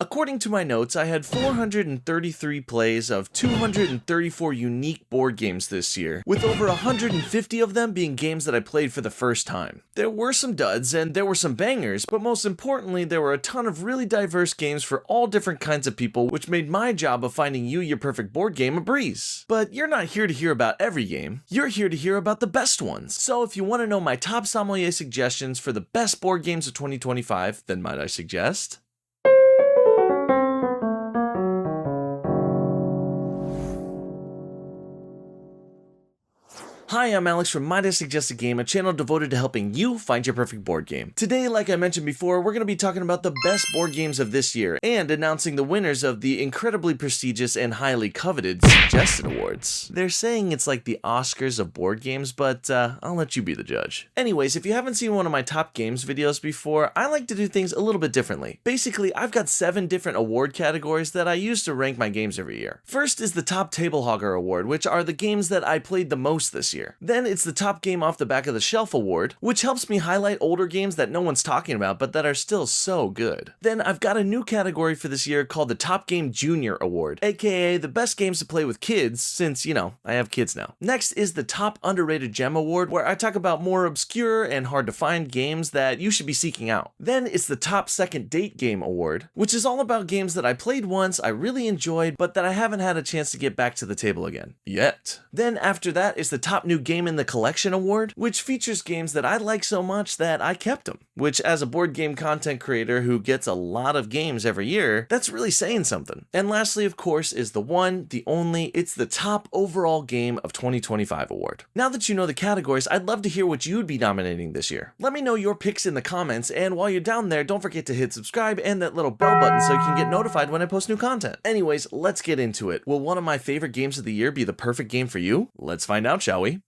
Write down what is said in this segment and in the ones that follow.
According to my notes, I had 433 plays of 234 unique board games this year, with over 150 of them being games that I played for the first time. There were some duds and there were some bangers, but most importantly, there were a ton of really diverse games for all different kinds of people, which made my job of finding you your perfect board game a breeze. But you're not here to hear about every game, you're here to hear about the best ones. So if you want to know my top sommelier suggestions for the best board games of 2025, then might I suggest? Hi, I'm Alex from Might I Suggest a Game, a channel devoted to helping you find your perfect board game. Today, like I mentioned before, we're going to be talking about the best board games of this year and announcing the winners of the incredibly prestigious and highly coveted Suggested Awards. They're saying it's like the Oscars of board games, but I'll let you be the judge. Anyways, if you haven't seen one of my top games videos before, I like to do things a little bit differently. Basically, I've got 7 different award categories that I use to rank my games every year. First is the Top Table Hogger Award, which are the games that I played the most this year. Then it's the Top Game Off the Back of the Shelf Award, which helps me highlight older games that no one's talking about but that are still so good. Then I've got a new category for this year called the Top Game Junior Award, aka the best games to play with kids since, you know, I have kids now. Next is the Top Underrated Gem Award, where I talk about more obscure and hard to find games that you should be seeking out. Then it's the Top Second Date Game Award, which is all about games that I played once, I really enjoyed, but that I haven't had a chance to get back to the table again. Yet. Then after that is the Top New Game in the Collection Award, which features games that I like so much that I kept them, which as a board game content creator who gets a lot of games every year, that's really saying something. And lastly, of course, is the one, the only, it's the Top Overall Game of 2025 Award. Now that you know the categories, I'd love to hear what you'd be nominating this year. Let me know your picks in the comments, and while you're down there, don't forget to hit subscribe and that little bell button so you can get notified when I post new content. Anyways, let's get into it. Will one of my favorite games of the year be the perfect game for you? Let's find out, shall we?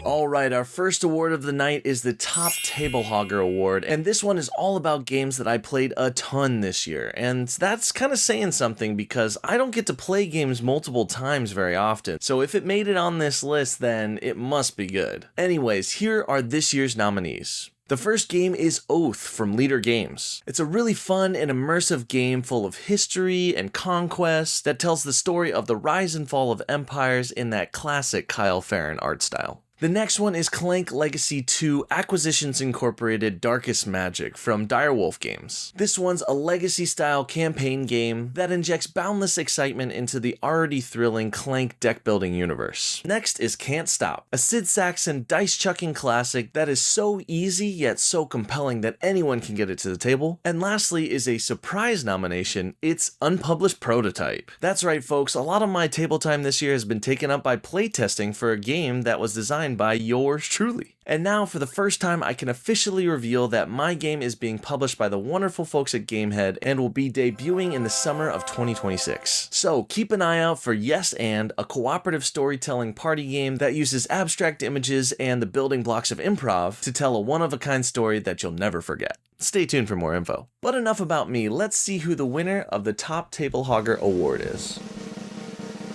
Alright, our first award of the night is the Top Table Hogger Award, and this one is all about games that I played a ton this year, and that's kind of saying something because I don't get to play games multiple times very often, so if it made it on this list, then it must be good. Anyways, here are this year's nominees. The first game is Oath from Leader Games. It's a really fun and immersive game full of history and conquest that tells the story of the rise and fall of empires in that classic Kyle Farron art style. The next one is Clank Legacy 2 Acquisitions Incorporated Darkest Magic from Direwolf Games. This one's a legacy-style campaign game that injects boundless excitement into the already thrilling Clank deck-building universe. Next is Can't Stop, a Sid Saxon dice-chucking classic that is so easy yet so compelling that anyone can get it to the table. And lastly is a surprise nomination, it's Unpublished Prototype. That's right folks, a lot of my table time this year has been taken up by playtesting for a game that was designed by yours truly. And now for the first time I can officially reveal that my game is being published by the wonderful folks at Gamehead and will be debuting in the summer of 2026. So keep an eye out for Yes and, a cooperative storytelling party game that uses abstract images and the building blocks of improv to tell a one-of-a-kind story that you'll never forget. Stay tuned for more info. But enough about me, let's see who the winner of the Top Table Hogger Award is.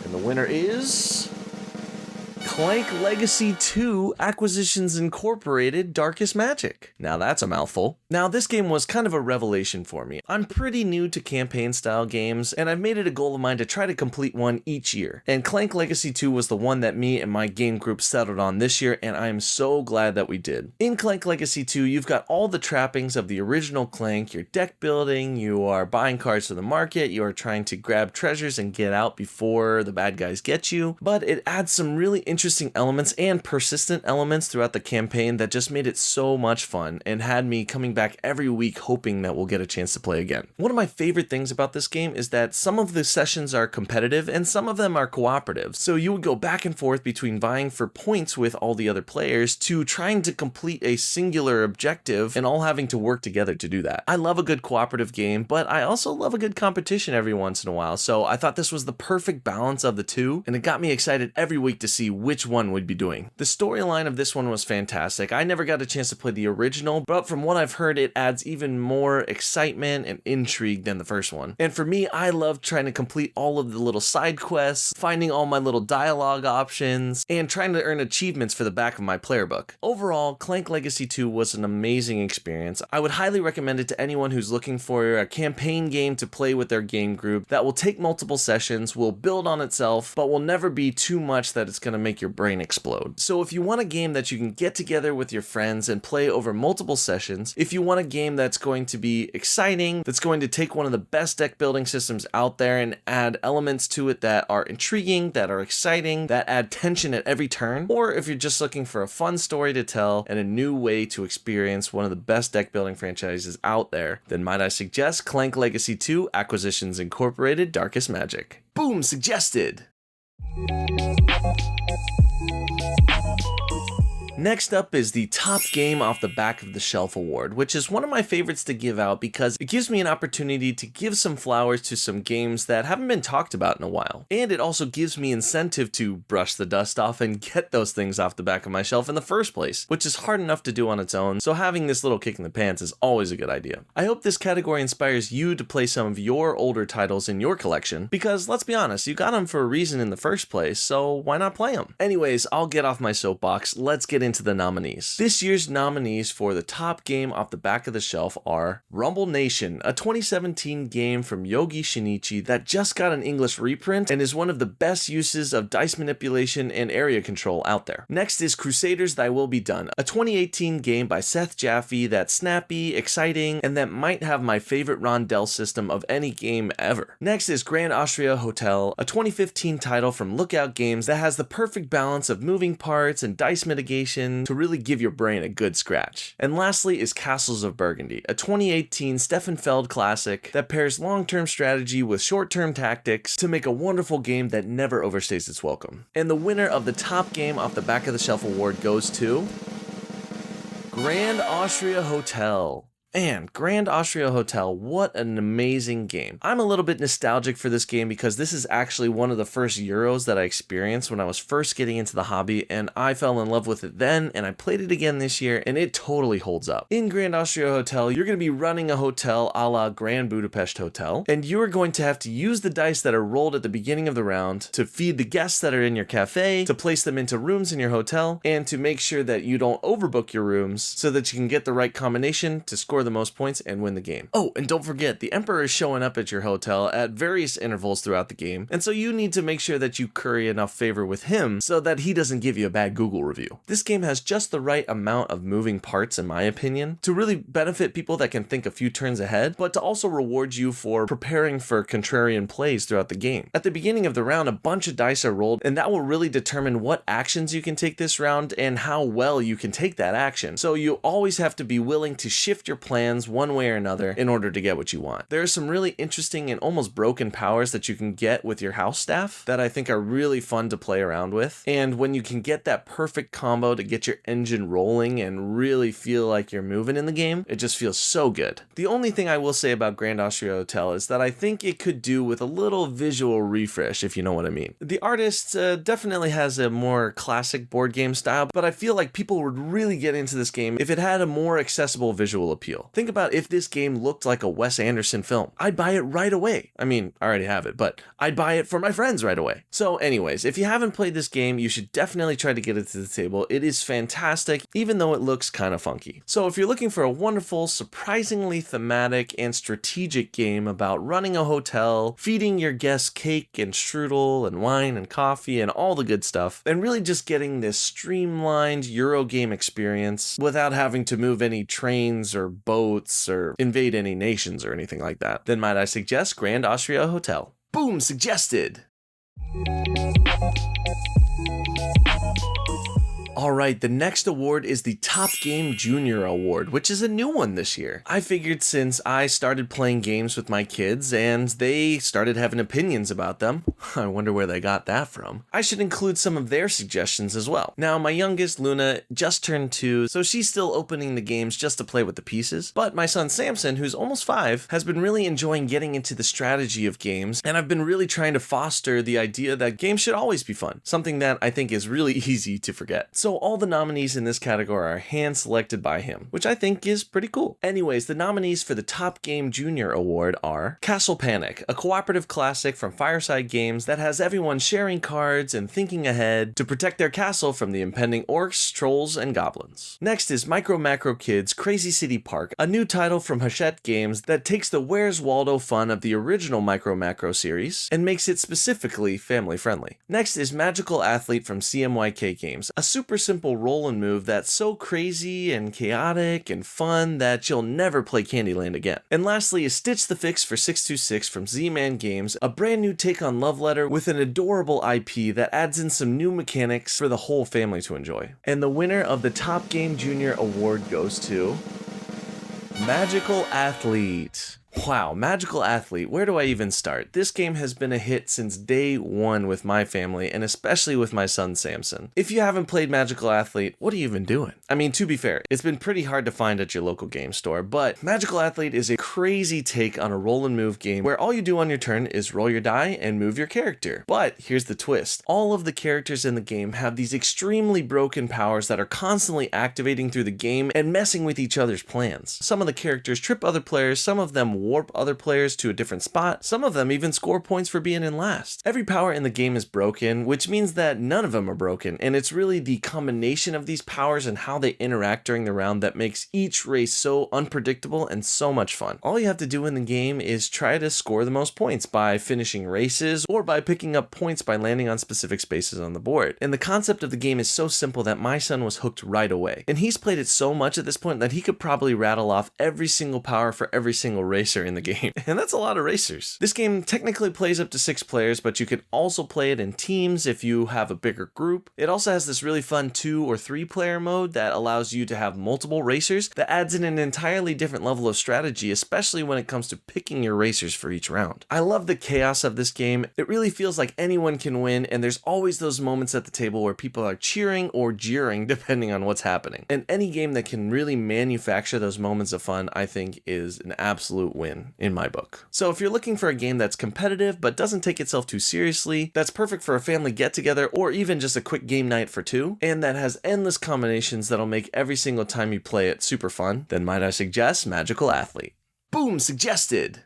And the winner is Clank Legacy 2 Acquisitions Incorporated Darkest Magic. Now that's a mouthful. Now this game was kind of a revelation for me. I'm pretty new to campaign style games and I've made it a goal of mine to try to complete one each year. And Clank Legacy 2 was the one that me and my game group settled on this year and I am so glad that we did. In Clank Legacy 2 you've got all the trappings of the original Clank, you're deck building, you are buying cards to the market, you are trying to grab treasures and get out before the bad guys get you, but it adds some really interesting elements and persistent elements throughout the campaign that just made it so much fun and had me coming back every week hoping that we'll get a chance to play again. One of my favorite things about this game is that some of the sessions are competitive and some of them are cooperative, so you would go back and forth between vying for points with all the other players to trying to complete a singular objective and all having to work together to do that. I love a good cooperative game, but I also love a good competition every once in a while, so I thought this was the perfect balance of the two, and it got me excited every week to see which one we'd be doing. The storyline of this one was fantastic. I never got a chance to play the original, but from what I've heard, it adds even more excitement and intrigue than the first one. And for me, I love trying to complete all of the little side quests, finding all my little dialogue options, and trying to earn achievements for the back of my player book. Overall, Clank Legacy 2 was an amazing experience. I would highly recommend it to anyone who's looking for a campaign game to play with their game group that will take multiple sessions, will build on itself, but will never be too much that it's going to make your brain explode. So if you want a game that you can get together with your friends and play over multiple sessions, if you want a game that's going to be exciting, that's going to take one of the best deck building systems out there and add elements to it that are intriguing, that are exciting, that add tension at every turn, or if you're just looking for a fun story to tell and a new way to experience one of the best deck building franchises out there, then might I suggest Clank Legacy 2 Acquisitions Incorporated Darkest Magic. Boom, suggested! Next up is the Top Game Off the Back of the Shelf Award, which is one of my favorites to give out because it gives me an opportunity to give some flowers to some games that haven't been talked about in a while. And it also gives me incentive to brush the dust off and get those things off the back of my shelf in the first place, which is hard enough to do on its own, so having this little kick in the pants is always a good idea. I hope this category inspires you to play some of your older titles in your collection, because let's be honest, you got them for a reason in the first place, so why not play them? Anyways, I'll get off my soapbox, let's get into the nominees. This year's nominees for the top game off the back of the shelf are Rumble Nation, a 2017 game from Yogi Shinichi that just got an English reprint and is one of the best uses of dice manipulation and area control out there. Next is Crusaders Thy Will Be Done, a 2018 game by Seth Jaffe that's snappy, exciting, and that might have my favorite rondel system of any game ever. Next is Grand Austria Hotel, a 2015 title from Lookout Games that has the perfect balance of moving parts and dice mitigation to really give your brain a good scratch. And lastly is Castles of Burgundy, a 2018 Stefan Feld classic that pairs long-term strategy with short-term tactics to make a wonderful game that never overstays its welcome. And the winner of the Top Game Off the Back of the Shelf award goes to Grand Austria Hotel. And Grand Austria Hotel, what an amazing game. I'm a little bit nostalgic for this game because this is actually one of the first Euros that I experienced when I was first getting into the hobby, and I fell in love with it then, and I played it again this year, and it totally holds up. In Grand Austria Hotel, you're going to be running a hotel a la Grand Budapest Hotel, and you are going to have to use the dice that are rolled at the beginning of the round to feed the guests that are in your cafe, to place them into rooms in your hotel, and to make sure that you don't overbook your rooms so that you can get the right combination to score the most points and win the game. Oh, and don't forget, the Emperor is showing up at your hotel at various intervals throughout the game, and so you need to make sure that you curry enough favor with him so that he doesn't give you a bad Google review. This game has just the right amount of moving parts, in my opinion, to really benefit people that can think a few turns ahead, but to also reward you for preparing for contrarian plays throughout the game. At the beginning of the round, a bunch of dice are rolled, and that will really determine what actions you can take this round and how well you can take that action. So you always have to be willing to shift your plans one way or another in order to get what you want. There are some really interesting and almost broken powers that you can get with your house staff that I think are really fun to play around with. And when you can get that perfect combo to get your engine rolling and really feel like you're moving in the game, it just feels so good. The only thing I will say about Grand Austria Hotel is that I think it could do with a little visual refresh, if you know what I mean. The artist definitely has a more classic board game style, but I feel like people would really get into this game if it had a more accessible visual appeal. Think about if this game looked like a Wes Anderson film. I'd buy it right away. I mean, I already have it, but I'd buy it for my friends right away. So anyways, if you haven't played this game, you should definitely try to get it to the table. It is fantastic, even though it looks kind of funky. So if you're looking for a wonderful, surprisingly thematic and strategic game about running a hotel, feeding your guests cake and strudel and wine and coffee and all the good stuff, and really just getting this streamlined Euro game experience without having to move any trains or boats or invade any nations or anything like that, then might I suggest Grand Austria Hotel. Boom, suggested! Alright, the next award is the Top Game Junior Award, which is a new one this year. I figured since I started playing games with my kids and they started having opinions about them, I wonder where they got that from, I should include some of their suggestions as well. Now, my youngest, Luna, just turned 2, so she's still opening the games just to play with the pieces, but my son Samson, who's almost 5, has been really enjoying getting into the strategy of games, and I've been really trying to foster the idea that games should always be fun, something that I think is really easy to forget. So all the nominees in this category are hand-selected by him, which I think is pretty cool. Anyways, the nominees for the Top Game Junior Award are Castle Panic, a cooperative classic from Fireside Games that has everyone sharing cards and thinking ahead to protect their castle from the impending orcs, trolls, and goblins. Next is Micro Macro Kids Crazy City Park, a new title from Hachette Games that takes the Where's Waldo fun of the original Micro Macro series and makes it specifically family-friendly. Next is Magical Athlete from CMYK Games, a super simple roll and move that's so crazy and chaotic and fun that you'll never play Candyland again. And lastly is Stitch the Fix for 626 from Z-Man Games, a brand new take on Love Letter with an adorable IP that adds in some new mechanics for the whole family to enjoy. And the winner of the Top Game Junior Award goes to Magical Athlete. Wow, Magical Athlete, where do I even start? This game has been a hit since day one with my family, and especially with my son Samson. If you haven't played Magical Athlete, what are you even doing? I mean, to be fair, it's been pretty hard to find at your local game store, but Magical Athlete is a crazy take on a roll and move game where all you do on your turn is roll your die and move your character. But here's the twist. All of the characters in the game have these extremely broken powers that are constantly activating through the game and messing with each other's plans. Some of the characters trip other players, some of them warp other players to a different spot, some of them even score points for being in last. Every power in the game is broken, which means that none of them are broken, and it's really the combination of these powers and how they interact during the round that makes each race so unpredictable and so much fun. All you have to do in the game is try to score the most points by finishing races or by picking up points by landing on specific spaces on the board. And the concept of the game is so simple that my son was hooked right away. And he's played it so much at this point that he could probably rattle off every single power for every single racer in the game. And that's a lot of racers. This game technically plays up to 6 players, but you can also play it in teams if you have a bigger group. It also has this really fun 2 or 3 player mode that allows you to have multiple racers that adds in an entirely different level of strategy, especially when it comes to picking your racers for each round. I love the chaos of this game. It really feels like anyone can win, and there's always those moments at the table where people are cheering or jeering depending on what's happening. And any game that can really manufacture those moments of fun, I think, is an absolute win in my book. So if you're looking for a game that's competitive but doesn't take itself too seriously, that's perfect for a family get-together or even just a quick game night for 2, and that has endless combinations that'll make every single time you play it super fun, then might I suggest Magical Athlete. Boom, suggested!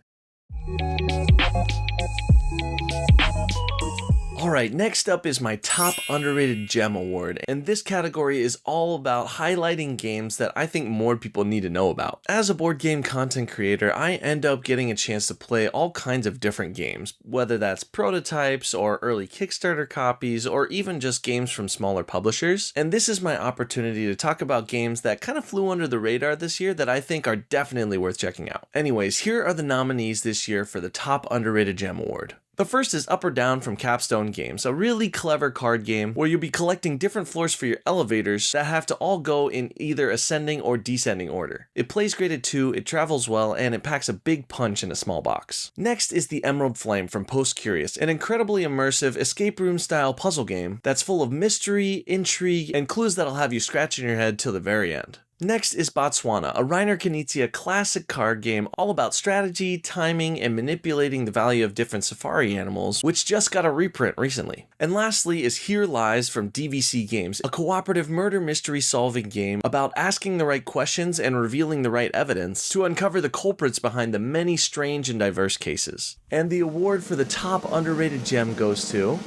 Alright, next up is my Top Underrated Gem Award, and this category is all about highlighting games that I think more people need to know about. As a board game content creator, I end up getting a chance to play all kinds of different games, whether that's prototypes or early Kickstarter copies or even just games from smaller publishers, and this is my opportunity to talk about games that kind of flew under the radar this year that I think are definitely worth checking out. Anyways, here are the nominees this year for the Top Underrated Gem Award. The first is Up or Down from Capstone Games, a really clever card game where you'll be collecting different floors for your elevators that have to all go in either ascending or descending order. It plays great at 2, it travels well, and it packs a big punch in a small box. Next is the Emerald Flame from Post Curious, an incredibly immersive escape room style puzzle game that's full of mystery, intrigue, and clues that'll have you scratching your head till the very end. Next is Botswana, a Reiner Knizia classic card game all about strategy, timing, and manipulating the value of different safari animals, which just got a reprint recently. And lastly is Here Lies from DVC Games, a cooperative murder mystery solving game about asking the right questions and revealing the right evidence to uncover the culprits behind the many strange and diverse cases. And the award for the Top Underrated Gem goes to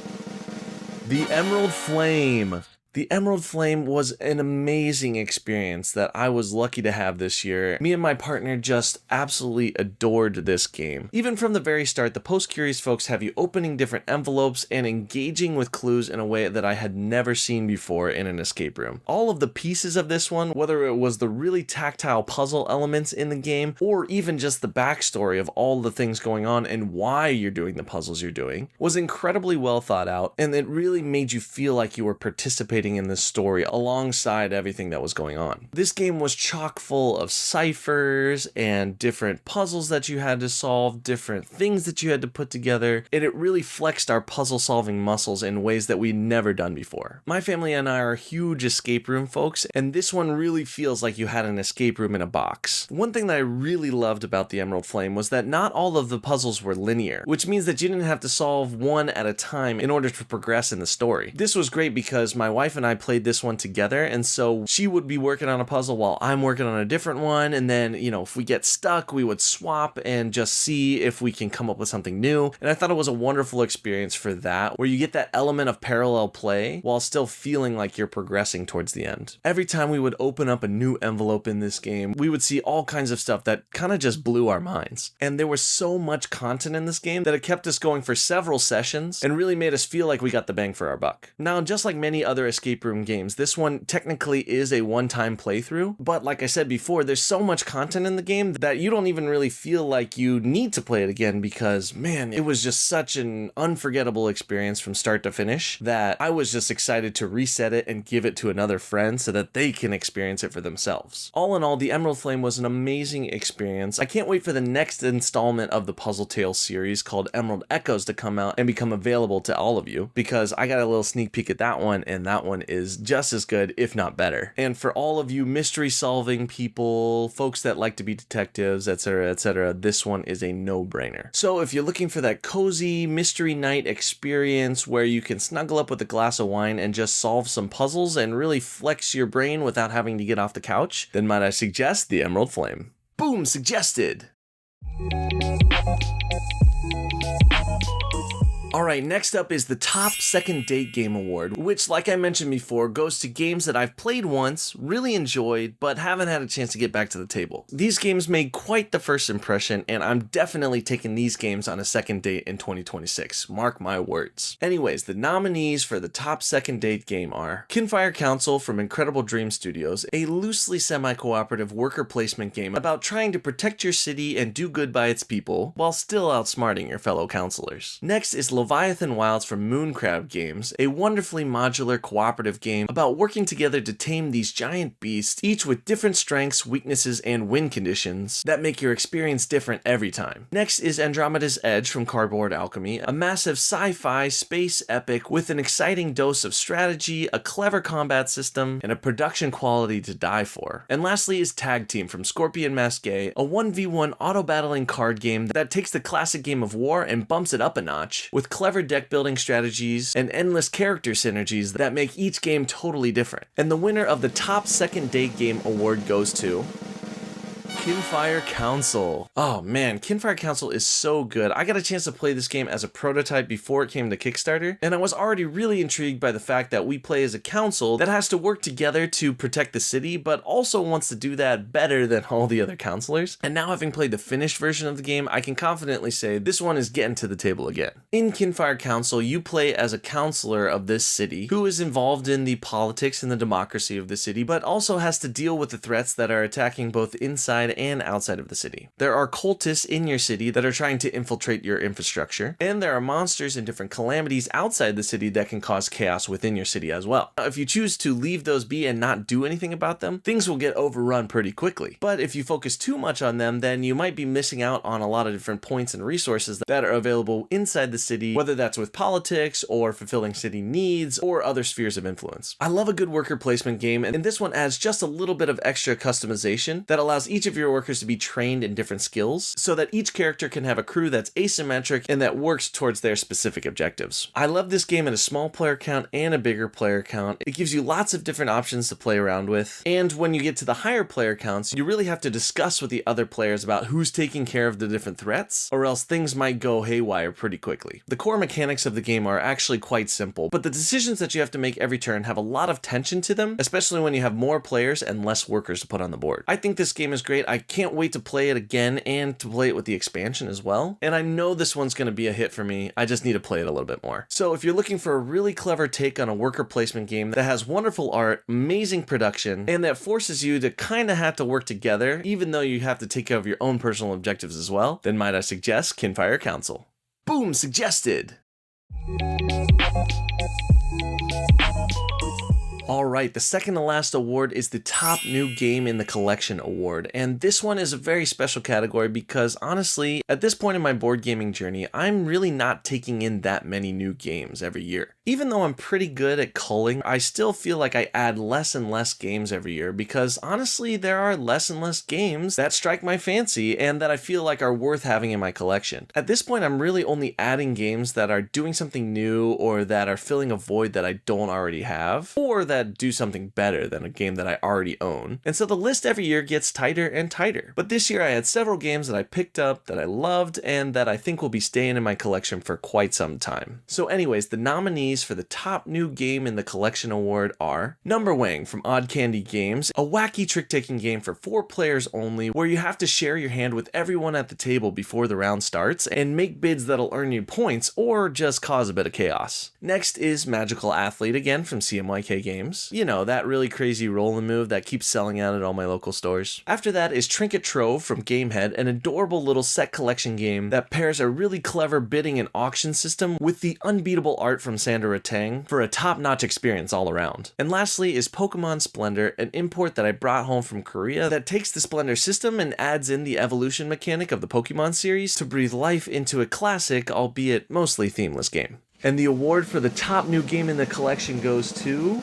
the Emerald Flame. The Emerald Flame was an amazing experience that I was lucky to have this year. Me and my partner just absolutely adored this game. Even from the very start, the Post Curious folks have you opening different envelopes and engaging with clues in a way that I had never seen before in an escape room. All of the pieces of this one, whether it was the really tactile puzzle elements in the game, or even just the backstory of all the things going on and why you're doing the puzzles you're doing, was incredibly well thought out, and it really made you feel like you were participating participating in this story alongside everything that was going on. This game was chock full of ciphers and different puzzles that you had to solve, different things that you had to put together, and it really flexed our puzzle solving muscles in ways that we'd never done before. My family and I are huge escape room folks, and this one really feels like you had an escape room in a box. One thing that I really loved about the Emerald Flame was that not all of the puzzles were linear, which means that you didn't have to solve one at a time in order to progress in the story. This was great because my wife and I played this one together, and so she would be working on a puzzle while I'm working on a different one, and then, if we get stuck, we would swap and just see if we can come up with something new. And I thought it was a wonderful experience for that, where you get that element of parallel play while still feeling like you're progressing towards the end. Every time we would open up a new envelope in this game, we would see all kinds of stuff that kind of just blew our minds. And there was so much content in this game that it kept us going for several sessions and really made us feel like we got the bang for our buck. Now, just like many other escape room games, this one technically is a one-time playthrough, but like I said before, there's so much content in the game that you don't even really feel like you need to play it again because, man, it was just such an unforgettable experience from start to finish that I was just excited to reset it and give it to another friend so that they can experience it for themselves. All in all, the Emerald Flame was an amazing experience. I can't wait for the next installment of the Puzzle Tales series called Emerald Echoes to come out and become available to all of you, because I got a little sneak peek at that one, and that one is just as good, if not better. And for all of you mystery solving people, folks that like to be detectives, etc., this one is a no-brainer. So if you're looking for that cozy mystery night experience where you can snuggle up with a glass of wine and just solve some puzzles and really flex your brain without having to get off the couch, then might I suggest the Emerald Flame. Boom, suggested! Alright, next up is the Top Second Date Game Award, which, like I mentioned before, goes to games that I've played once, really enjoyed, but haven't had a chance to get back to the table. These games made quite the first impression, and I'm definitely taking these games on a second date in 2026, mark my words. Anyways, the nominees for the Top Second Date Game are Kinfire Council from Incredible Dream Studios, a loosely semi-cooperative worker placement game about trying to protect your city and do good by its people, while still outsmarting your fellow counselors. Next is Leviathan Wilds from Mooncrab Games, a wonderfully modular cooperative game about working together to tame these giant beasts, each with different strengths, weaknesses, and win conditions that make your experience different every time. Next is Andromeda's Edge from Cardboard Alchemy, a massive sci-fi space epic with an exciting dose of strategy, a clever combat system, and a production quality to die for. And lastly is Tag Team from Scorpion Masqué, a 1v1 auto-battling card game that takes the classic game of war and bumps it up a notch, with clever deck building strategies and endless character synergies that make each game totally different. And the winner of the Top Second Date Game Award goes to Kinfire Council. Oh man, Kinfire Council is so good. I got a chance to play this game as a prototype before it came to Kickstarter, and I was already really intrigued by the fact that we play as a council that has to work together to protect the city, but also wants to do that better than all the other counselors. And now, having played the finished version of the game, I can confidently say this one is getting to the table again. In Kinfire Council, you play as a counselor of this city who is involved in the politics and the democracy of the city, but also has to deal with the threats that are attacking both inside and outside of the city. There are cultists in your city that are trying to infiltrate your infrastructure, and there are monsters and different calamities outside the city that can cause chaos within your city as well. Now, if you choose to leave those be and not do anything about them, things will get overrun pretty quickly. But if you focus too much on them, then you might be missing out on a lot of different points and resources that are available inside the city, whether that's with politics or fulfilling city needs or other spheres of influence. I love a good worker placement game, and this one adds just a little bit of extra customization that allows each of your workers to be trained in different skills so that each character can have a crew that's asymmetric and that works towards their specific objectives. I love this game at a small player count and a bigger player count. It gives you lots of different options to play around with, and when you get to the higher player counts, you really have to discuss with the other players about who's taking care of the different threats, or else things might go haywire pretty quickly. The core mechanics of the game are actually quite simple, but the decisions that you have to make every turn have a lot of tension to them, especially when you have more players and less workers to put on the board. I think this game is great. I can't wait to play it again and to play it with the expansion as well. And I know this one's going to be a hit for me. I just need to play it a little bit more. So if you're looking for a really clever take on a worker placement game that has wonderful art, amazing production, and that forces you to kind of have to work together, even though you have to take care of your own personal objectives as well, then might I suggest Kinfire Council. Boom, suggested! Alright, the second to last award is the Top New Game in the Collection award, and this one is a very special category because honestly, at this point in my board gaming journey, I'm really not taking in that many new games every year. Even though I'm pretty good at culling, I still feel like I add less and less games every year because honestly, there are less and less games that strike my fancy and that I feel like are worth having in my collection. At this point, I'm really only adding games that are doing something new or that are filling a void that I don't already have, or that do something better than a game that I already own. And so the list every year gets tighter and tighter. But this year I had several games that I picked up that I loved and that I think will be staying in my collection for quite some time. So anyways, the nominees for the Top New Game in the Collection award are Number Wang from Odd Candy Games, a wacky trick-taking game for 4 players only where you have to share your hand with everyone at the table before the round starts and make bids that'll earn you points or just cause a bit of chaos. Next is Magical Athlete, again from CMYK Games. You know, that really crazy rolling move that keeps selling out at all my local stores. After that is Trinket Trove from Gamehead, an adorable little set collection game that pairs a really clever bidding and auction system with the unbeatable art from Sandra Tang for a top-notch experience all around. And lastly is Pokemon Splendor, an import that I brought home from Korea that takes the Splendor system and adds in the evolution mechanic of the Pokemon series to breathe life into a classic, albeit mostly themeless game. And the award for the Top New Game in the Collection goes to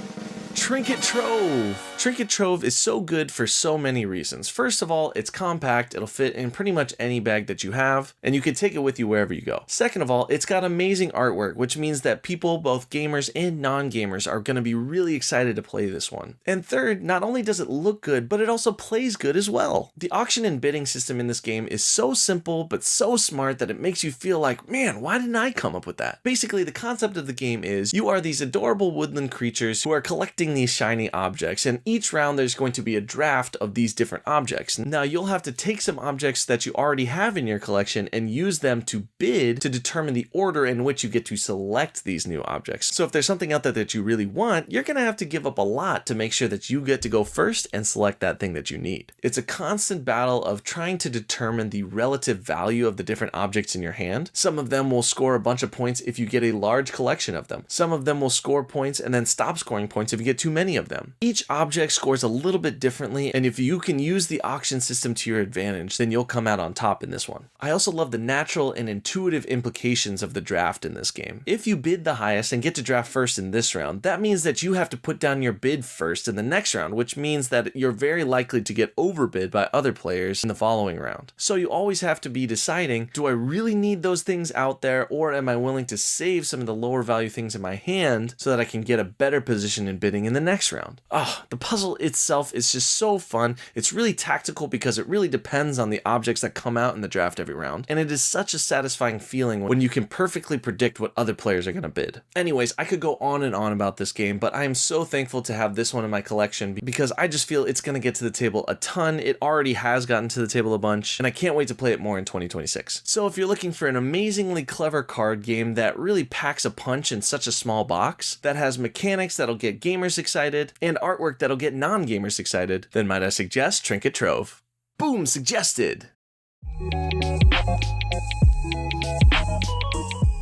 Trinket Trove! Trinket Trove is so good for so many reasons. First of all, it's compact, it'll fit in pretty much any bag that you have, and you can take it with you wherever you go. Second of all, it's got amazing artwork, which means that people, both gamers and non-gamers, are going to be really excited to play this one. And third, not only does it look good, but it also plays good as well. The auction and bidding system in this game is so simple, but so smart that it makes you feel like, man, why didn't I come up with that? Basically, the concept of the game is, you are these adorable woodland creatures who are collecting these shiny objects, and each round there's going to be a draft of these different objects. Now you'll have to take some objects that you already have in your collection and use them to bid to determine the order in which you get to select these new objects. So if there's something out there that you really want, you're gonna have to give up a lot to make sure that you get to go first and select that thing that you need. It's a constant battle of trying to determine the relative value of the different objects in your hand. Some of them will score a bunch of points if you get a large collection of them. Some of them will score points and then stop scoring points if you get too many of them. Each object scores a little bit differently, and if you can use the auction system to your advantage, then you'll come out on top in this one. I also love the natural and intuitive implications of the draft in this game. If you bid the highest and get to draft first in this round, that means that you have to put down your bid first in the next round, which means that you're very likely to get overbid by other players in the following round. So you always have to be deciding, do I really need those things out there, or am I willing to save some of the lower value things in my hand so that I can get a better position in bidding in the next round? The puzzle itself is just so fun. It's really tactical because it really depends on the objects that come out in the draft every round, and it is such a satisfying feeling when you can perfectly predict what other players are going to bid. Anyways, I could go on and on about this game, but I am so thankful to have this one in my collection because I just feel it's going to get to the table a ton. It already has gotten to the table a bunch, and I can't wait to play it more in 2026. So if you're looking for an amazingly clever card game that really packs a punch in such a small box, that has mechanics that'll get gamers excited, and artwork that'll get non-gamers excited, then might I suggest Trinket Trove. Boom, suggested!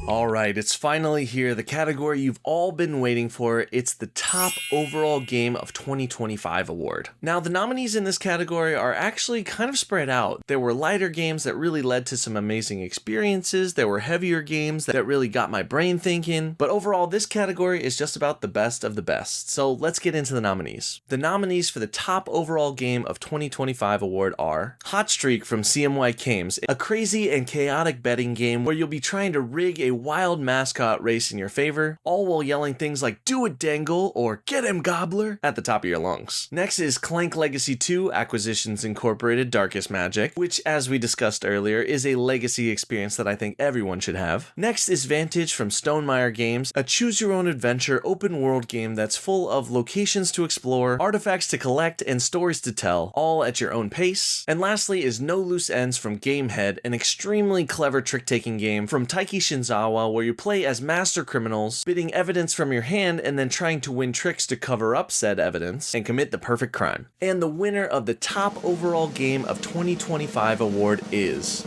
Alright, it's finally here, the category you've all been waiting for. It's the Top Overall Game of 2025 award. Now, the nominees in this category are actually kind of spread out. There were lighter games that really led to some amazing experiences, there were heavier games that really got my brain thinking, but overall, this category is just about the best of the best. So let's get into the nominees. The nominees for the Top Overall Game of 2025 award are Hot Streak from CMY Games, a crazy and chaotic betting game where you'll be trying to rig a wild mascot race in your favor, all while yelling things like "Do it, Dangle" or "Get him, Gobbler" at the top of your lungs. Next is Clank Legacy 2 Acquisitions Incorporated Darkest Magic, which, as we discussed earlier, is a legacy experience that I think everyone should have. Next is Vantage from Stonemaier Games, a choose-your-own-adventure open-world game that's full of locations to explore, artifacts to collect, and stories to tell, all at your own pace. And lastly is No Loose Ends from Gamehead, an extremely clever trick-taking game from Taiki Shinzawa where you play as master criminals, bidding evidence from your hand and then trying to win tricks to cover up said evidence and commit the perfect crime. And the winner of the Top Overall Game of 2025 award is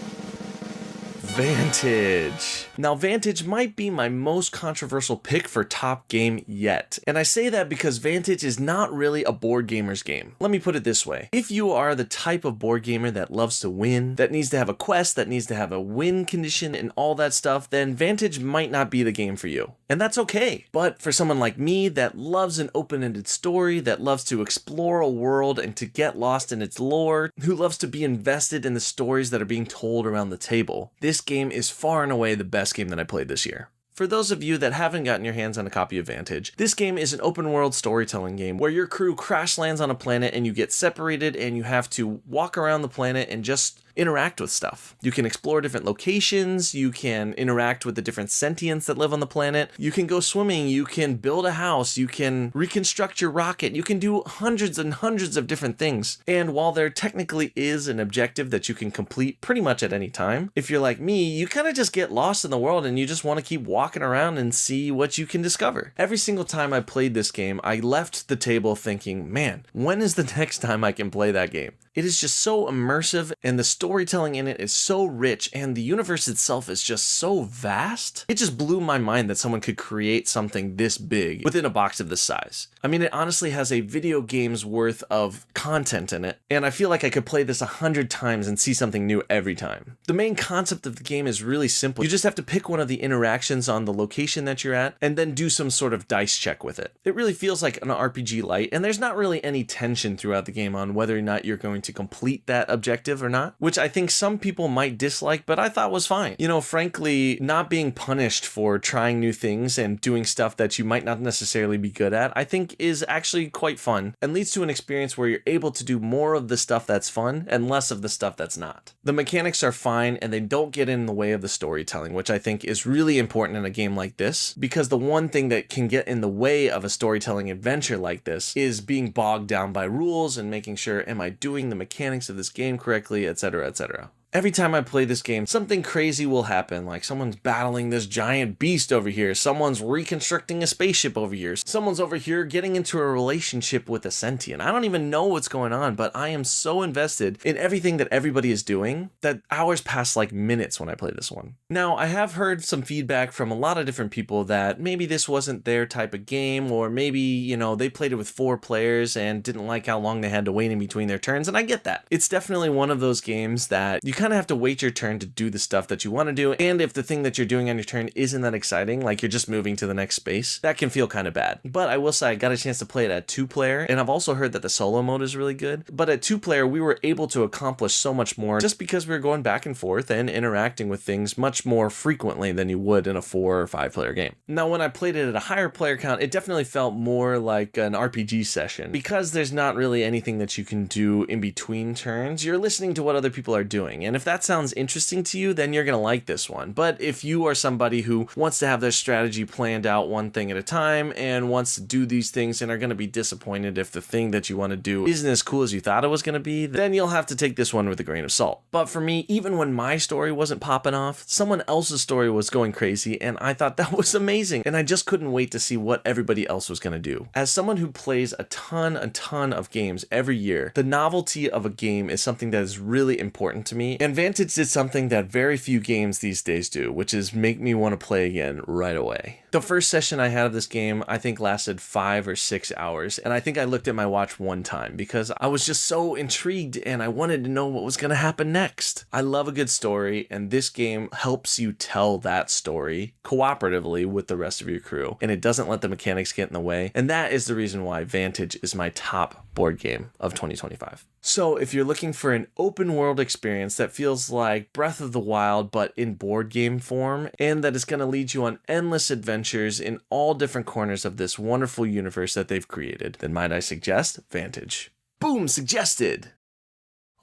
Vantage. Now, Vantage might be my most controversial pick for top game yet. And I say that because Vantage is not really a board gamer's game. Let me put it this way. If you are the type of board gamer that loves to win, that needs to have a quest, that needs to have a win condition and all that stuff, then Vantage might not be the game for you. And that's okay. But for someone like me that loves an open-ended story, that loves to explore a world and to get lost in its lore, who loves to be invested in the stories that are being told around the table, this game is far and away the best game that I played this year. For those of you that haven't gotten your hands on a copy of Vantage, this game is an open world storytelling game where your crew crash lands on a planet and you get separated and you have to walk around the planet and just interact with stuff. You can explore different locations, you can interact with the different sentients that live on the planet, you can go swimming, you can build a house, you can reconstruct your rocket, you can do hundreds and hundreds of different things. And while there technically is an objective that you can complete pretty much at any time, if you're like me, you kind of just get lost in the world and you just want to keep walking around and see what you can discover. Every single time I played this game, I left the table thinking, man, when is the next time I can play that game? It is just so immersive, and the storytelling in it is so rich, and the universe itself is just so vast. It just blew my mind that someone could create something this big within a box of this size. I mean, it honestly has a video game's worth of content in it, and I feel like I could play this 100 times and see something new every time. The main concept of the game is really simple. You just have to pick one of the interactions on the location that you're at, and then do some sort of dice check with it. It really feels like an RPG light, and there's not really any tension throughout the game on whether or not you're going to complete that objective or not, which I think some people might dislike, but I thought was fine. You know, frankly, not being punished for trying new things and doing stuff that you might not necessarily be good at, I think is actually quite fun and leads to an experience where you're able to do more of the stuff that's fun and less of the stuff that's not. The mechanics are fine and they don't get in the way of the storytelling, which I think is really important in a game like this, because the one thing that can get in the way of a storytelling adventure like this is being bogged down by rules and making sure, am I doing the mechanics of this game correctly, etc., etc. Every time I play this game, something crazy will happen, like someone's battling this giant beast over here, someone's reconstructing a spaceship over here, someone's over here getting into a relationship with a sentient. I don't even know what's going on, but I am so invested in everything that everybody is doing that hours pass like minutes when I play this one. Now, I have heard some feedback from a lot of different people that maybe this wasn't their type of game, or maybe, you know, they played it with 4 players and didn't like how long they had to wait in between their turns, and I get that. It's definitely one of those games that you kind of have to wait your turn to do the stuff that you want to do, and if the thing that you're doing on your turn isn't that exciting, like you're just moving to the next space, that can feel kind of bad. But I will say I got a chance to play it at 2-player, and I've also heard that the solo mode is really good. But at 2-player, we were able to accomplish so much more just because we were going back and forth and interacting with things much more frequently than you would in a 4 or 5-player game. Now, when I played it at a higher player count, it definitely felt more like an RPG session. Because there's not really anything that you can do in between turns, you're listening to what other people are doing, and if that sounds interesting to you, then you're gonna like this one. But if you are somebody who wants to have their strategy planned out one thing at a time and wants to do these things and are gonna be disappointed if the thing that you want to do isn't as cool as you thought it was gonna be, then you'll have to take this one with a grain of salt. But for me, even when my story wasn't popping off, someone else's story was going crazy, and I thought that was amazing, and I just couldn't wait to see what everybody else was gonna do. As someone who plays a ton of games every year, the novelty of a game is something that is really important to me, and Vantage did something that very few games these days do, which is make me want to play again right away. The first session I had of this game, I think lasted 5 or 6 hours, and I think I looked at my watch one time because I was just so intrigued and I wanted to know what was going to happen next. I love a good story, and this game helps you tell that story cooperatively with the rest of your crew, and it doesn't let the mechanics get in the way, and that is the reason why Vantage is my top board game of 2025. So if you're looking for an open world experience that feels like Breath of the Wild but in board game form, and that is going to lead you on endless adventures in all different corners of this wonderful universe that they've created, then might I suggest Vantage. Boom, suggested!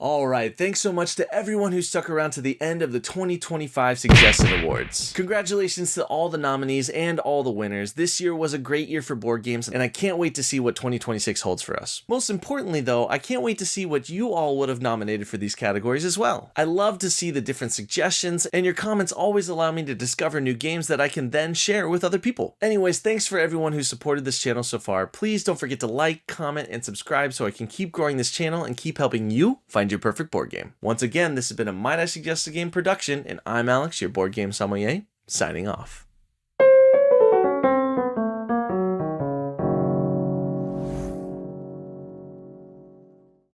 Alright, thanks so much to everyone who stuck around to the end of the 2025 Suggested Awards. Congratulations to all the nominees and all the winners. This year was a great year for board games, and I can't wait to see what 2026 holds for us. Most importantly though, I can't wait to see what you all would have nominated for these categories as well. I love to see the different suggestions, and your comments always allow me to discover new games that I can then share with other people. Anyways, thanks for everyone who supported this channel so far. Please don't forget to like, comment, and subscribe so I can keep growing this channel and keep helping you find your perfect board game. Once again, this has been a Might I Suggest a Game production, and I'm Alex, your board game sommelier, signing off.